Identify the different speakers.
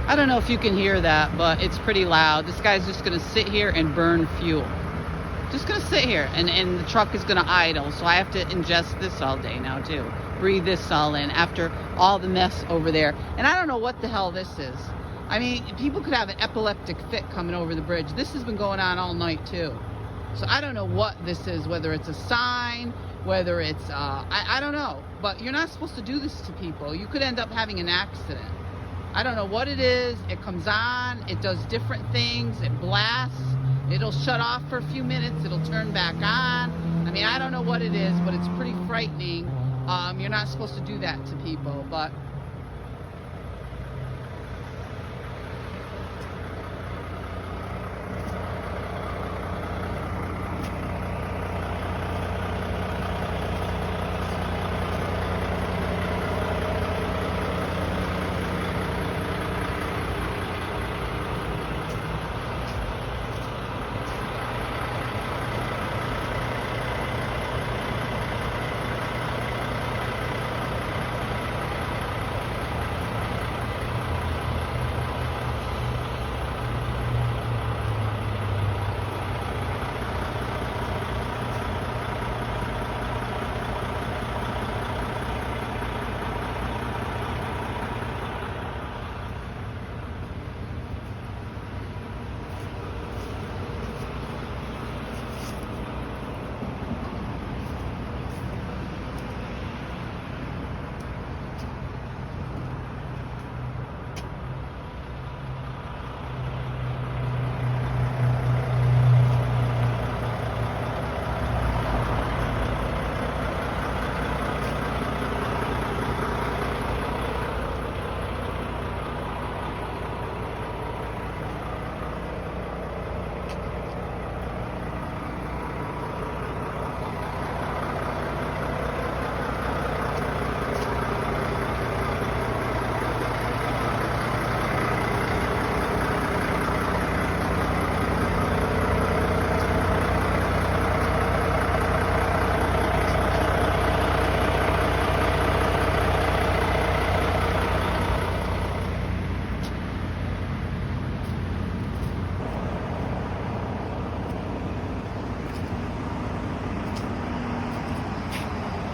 Speaker 1: I don't know if you can hear that, but it's pretty loud. This guy's just going to sit here and burn fuel. Just going to sit here, and the truck is going to idle. So I have to ingest this all day now, too. Breathe this all in after all the mess over there. And I don't know what the hell this is. I mean, people could have an epileptic fit coming over the bridge. This has been going on all night, too. So I don't know what this is, whether it's a sign, whether it's, I don't know. But you're not supposed to do this to people. You could end up having an accident. I don't know what it is. It comes on. It does different things. It blasts. It'll shut off for a few minutes. It'll turn back on. I mean, I don't know what it is, but it's pretty frightening. You're not supposed to do that to people. But